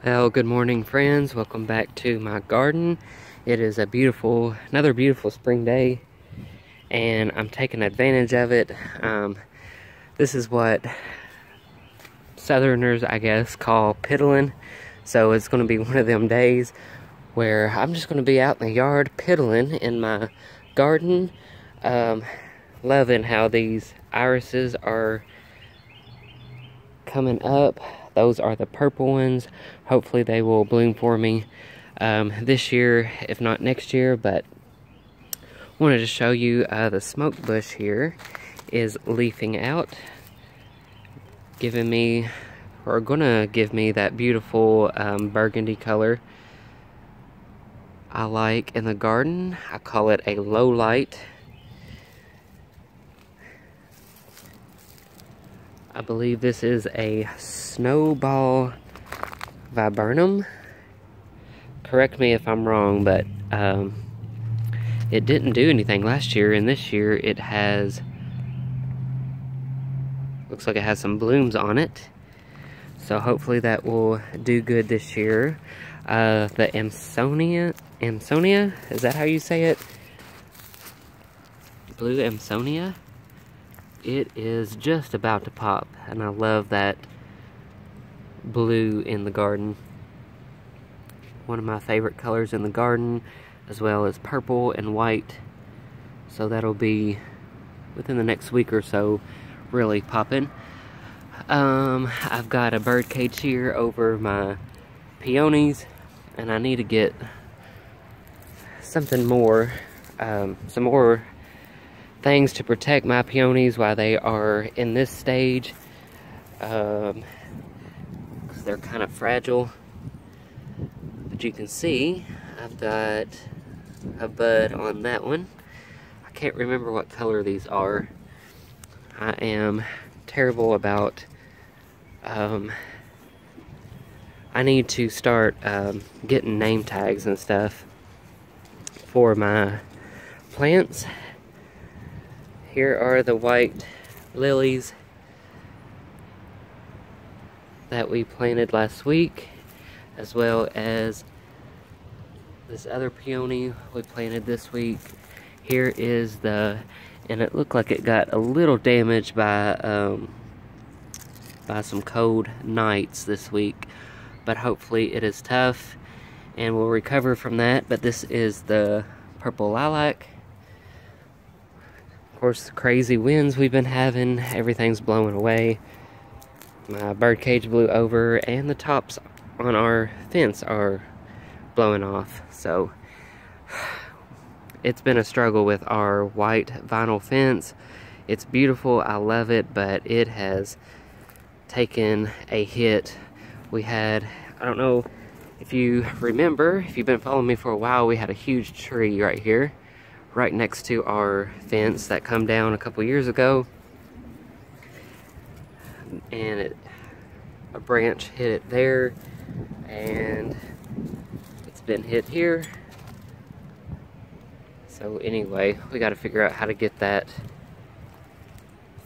Well, good morning, friends. Welcome back to my garden. It is another beautiful spring day, and I'm taking advantage of it. This is what Southerners, I guess, call piddling. So it's going to be one of them days where I'm just going to be out in the yard piddling in my garden. Loving how these irises are coming up. Those are the purple ones. Hopefully they will bloom for me this year, if not next year. But wanted to show you the smoke bush here is leafing out, gonna give me that beautiful burgundy color I like in the garden. I call it a low light. I believe this is a snowball viburnum. Correct me if I'm wrong, but it didn't do anything last year, and this year it looks like it has some blooms on it. So hopefully that will do good this year. The Amsonia, is that how you say it? Blue Amsonia. It is just about to pop, and I love that blue in the garden. One of my favorite colors in the garden, as well as purple and white. So that'll be within the next week or so really popping. I've got a bird cage here over my peonies, and I need to get something more, some more things to protect my peonies while they are in this stage, because they're kind of fragile. But you can see I've got a bud on that one. I can't remember what color these are. I am terrible about I need to start getting name tags and stuff for my plants. Here are the white lilies that we planted last week, as well as this other peony we planted this week. Here is and it looked like it got a little damaged by some cold nights this week, but hopefully it is tough and will recover from that. But this is the purple lilac. Of course, the crazy winds we've been having, everything's blowing away. My bird cage blew over, and the tops on our fence are blowing off. So it's been a struggle with our white vinyl fence. It's beautiful, I love it, but it has taken a hit. We had, I don't know if you remember, if you've been following me for a while, we had a huge tree right here, right next to our fence that come down a couple years ago, and a branch hit it there, and it's been hit here. So anyway, we got to figure out how to get that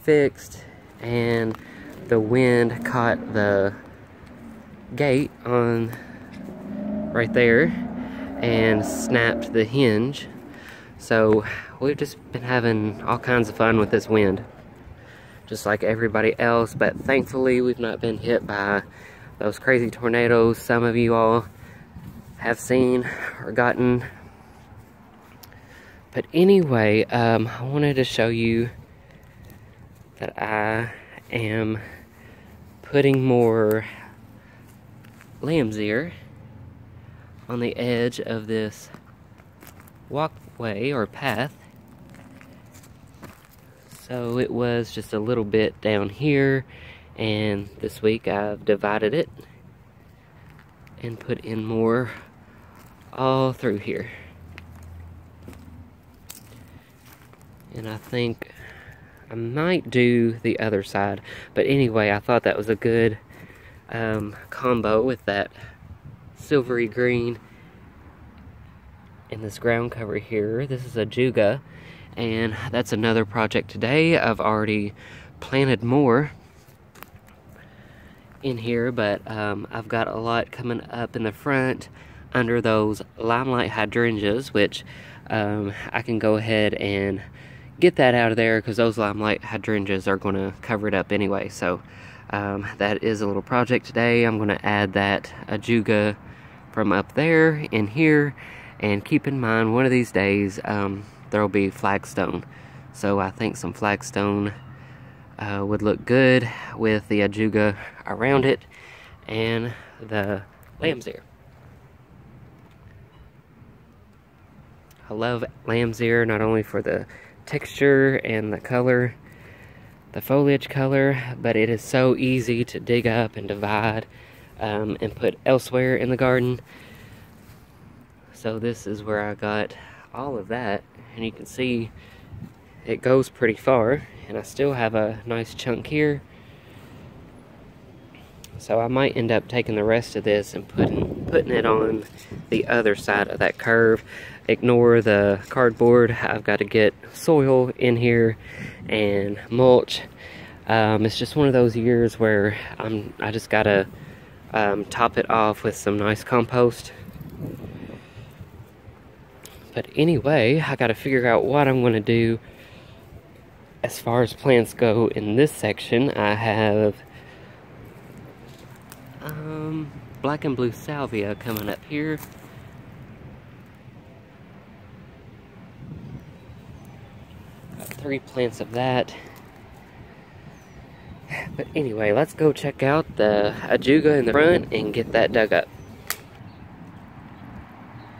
fixed, and the wind caught the gate on right there and snapped the hinge. So we've just been having all kinds of fun with this wind, just like everybody else, but thankfully we've not been hit by those crazy tornadoes some of you all have seen or gotten. But anyway, I wanted to show you that I am putting more lamb's ear on the edge of this walkway or path. So it was just a little bit down here, and this week I've divided it and put in more all through here. And I think I might do the other side, but anyway, I thought that was a good combo with that silvery green in this ground cover here. This is Ajuga, and that's another project today. I've already planted more, in here, but I've got a lot coming up in the front under those limelight hydrangeas, which I can go ahead and get that out of there because those limelight hydrangeas are going to cover it up anyway. So that is a little project today. I'm going to add that Ajuga from up there in here, and keep in mind one of these days there will be flagstone. So I think some flagstone would look good with the Ajuga around it and the lamb's ear. I love lamb's ear not only for the texture and the color, the foliage color, but it is so easy to dig up and divide and put elsewhere in the garden. So this is where I got all of that, and you can see it goes pretty far, and I still have a nice chunk here. So I might end up taking the rest of this and putting it on the other side of that curve. Ignore the cardboard. I've got to get soil in here and mulch. It's just one of those years where I just gotta top it off with some nice compost. But anyway, I gotta figure out what I'm gonna do as far as plants go in this section. I have black and blue salvia coming up here. Got 3 plants of that. But anyway, let's go check out the Ajuga in the front and get that dug up.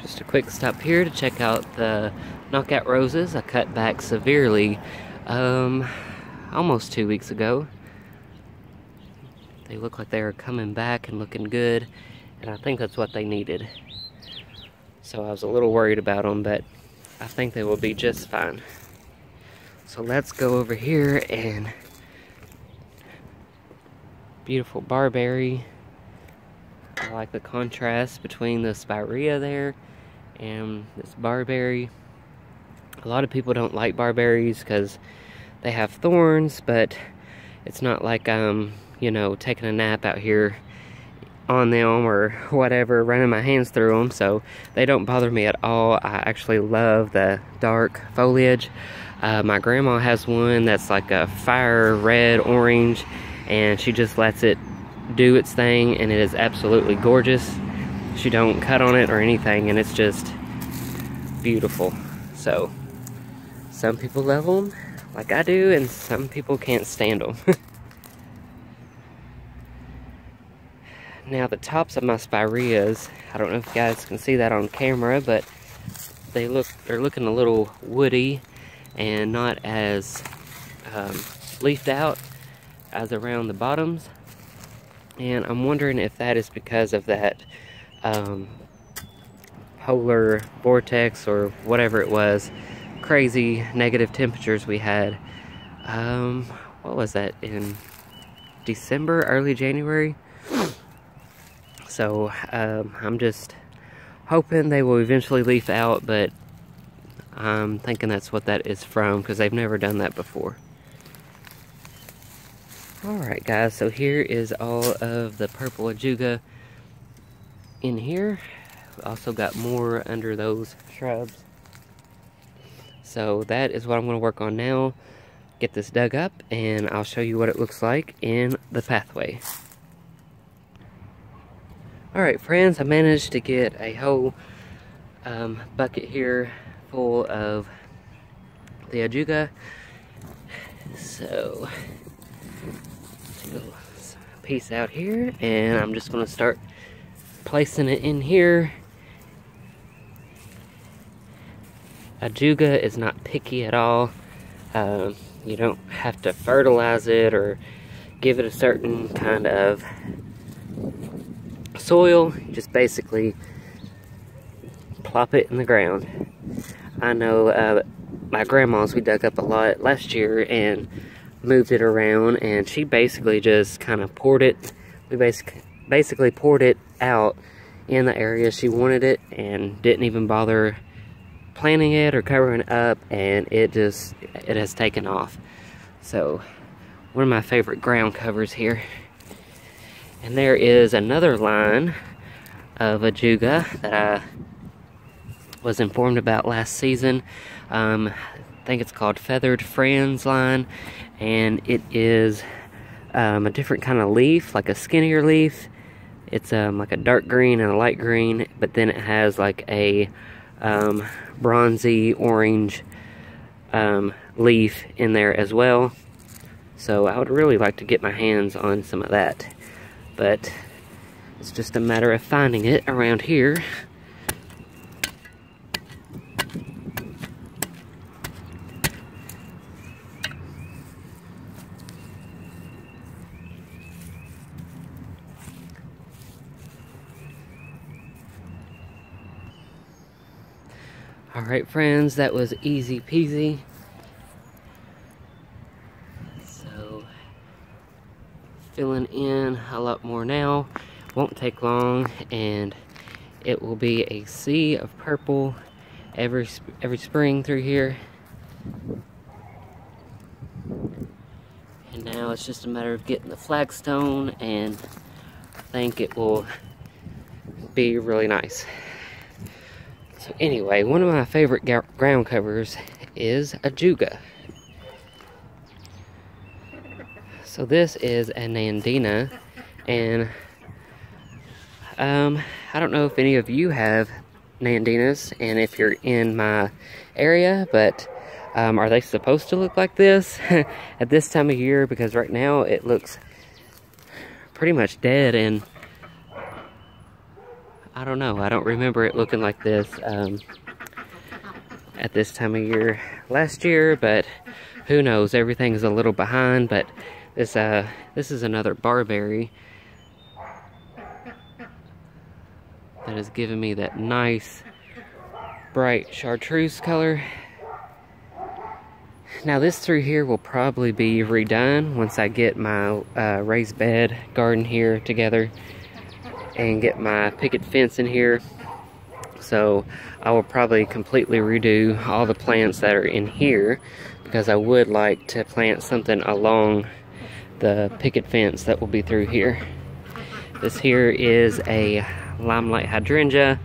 Just a quick stop here to check out the knockout roses. I cut back severely almost 2 weeks ago. They look like they are coming back and looking good, and I think that's what they needed. So I was a little worried about them, but I think they will be just fine. So let's go over here, and beautiful barberry. I like the contrast between the spirea there and this barberry. A lot of people don't like barberries because they have thorns, but it's not like you know, taking a nap out here on them or whatever, running my hands through them, so they don't bother me at all. I actually love the dark foliage. My grandma has one that's like a fire red orange, and she just lets it do its thing, and it is absolutely gorgeous. She don't cut on it or anything, and it's just beautiful. So some people love them like I do, and some people can't stand them. Now the tops of my spireas, I don't know if you guys can see that on camera, but they're looking a little woody and not as leafed out as around the bottoms. And I'm wondering if that is because of that polar vortex or whatever it was, crazy negative temperatures we had. What was that, in December, early January? So I'm just hoping they will eventually leaf out, but I'm thinking that's what that is from, because they've never done that before. Alright guys, so here is all of the purple Ajuga in here. Also got more under those shrubs. So that is what I'm going to work on now. Get this dug up, and I'll show you what it looks like in the pathway. Alright friends, I managed to get a whole bucket here full of the Ajuga. So, take a piece out here, and I'm just going to start placing it in here. Ajuga is not picky at all. You don't have to fertilize it or give it a certain kind of soil. You just basically plop it in the ground. I know my grandma's, we dug up a lot last year and moved it around, and she basically just kind of poured it. We basically poured it out in the area she wanted it, and didn't even bother planting it or covering it up, and it has taken off. So one of my favorite ground covers here. And there is another line of Ajuga that I was informed about last season. I think it's called Feathered Friends line, and it is a different kind of leaf, like a skinnier leaf. It's like a dark green and a light green, but then it has like a bronzy orange leaf in there as well. So I would really like to get my hands on some of that, but it's just a matter of finding it around here. Alright friends, that was easy peasy. So, filling in a lot more now. Won't take long, and it will be a sea of purple every spring through here. And now it's just a matter of getting the flagstone, and I think it will be really nice. So anyway, one of my favorite ground covers is Ajuga. So this is a Nandina, and I don't know if any of you have Nandinas, and if you're in my area, but are they supposed to look like this at this time of year? Because right now it looks pretty much dead, and I don't know, I don't remember it looking like this at this time of year last year, but who knows, everything's a little behind. But this is another barberry that is giving me that nice bright chartreuse color. Now this through here will probably be redone once I get my raised bed garden here together and get my picket fence in here. So I will probably completely redo all the plants that are in here, because I would like to plant something along the picket fence that will be through here. This here is a limelight hydrangea.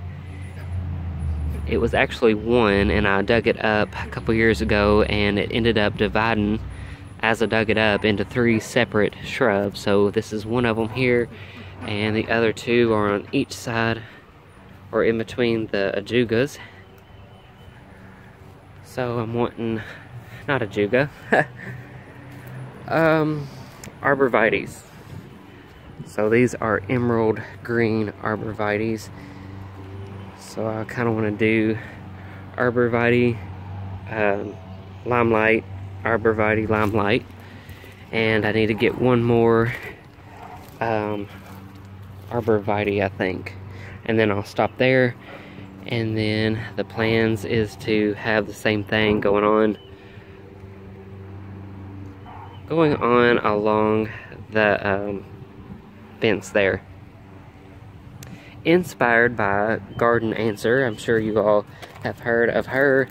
It was actually one, and I dug it up a couple years ago, and it ended up dividing as I dug it up into 3 separate shrubs. So this is one of them here, and the other 2 are on each side or in between the Ajugas. So I'm wanting, not Ajuga, arborvitaes. So these are emerald green arborvitaes. So I kind of want to do arborvitae, limelight, arborvitae, limelight, and I need to get one more arborvitae, I think, and then I'll stop there. And then the plans is to have the same thing going on along the fence there. Inspired by Garden Answer. I'm sure you all have heard of her,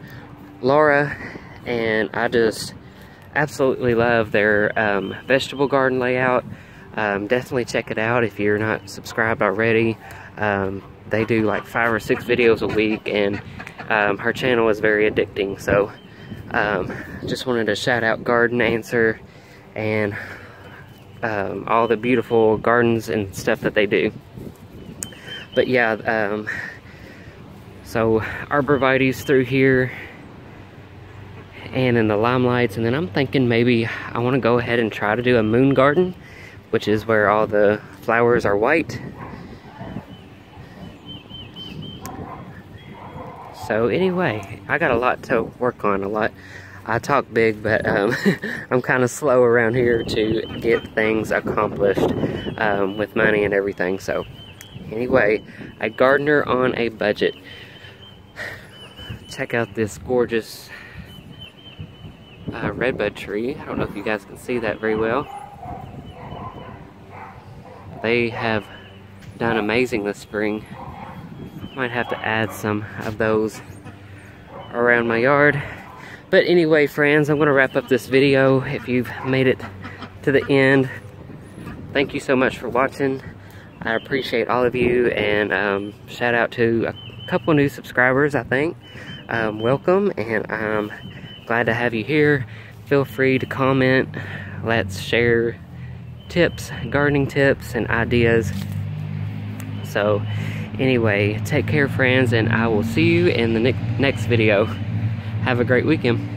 Laura, and I just absolutely love their vegetable garden layout. Definitely check it out if you're not subscribed already. They do like 5 or 6 videos a week, and her channel is very addicting. So just wanted to shout out Garden Answer and all the beautiful gardens and stuff that they do. But yeah, so arborvitaes through here and in the limelights, and then I'm thinking maybe I want to go ahead and try to do a moon garden, which is where all the flowers are white. So anyway, I got a lot to work on, I talk big, but I'm kind of slow around here to get things accomplished with money and everything. So anyway, a gardener on a budget. Check out this gorgeous redbud tree. I don't know if you guys can see that very well. They have done amazing this spring. Might have to add some of those around my yard. But anyway, friends, I'm going to wrap up this video. If you've made it to the end, thank you so much for watching. I appreciate all of you, and shout out to a couple new subscribers, I think. Welcome, and I'm glad to have you here. Feel free to comment. Let's share tips, gardening tips, and ideas. So anyway, take care, friends, and I will see you in the next video. Have a great weekend.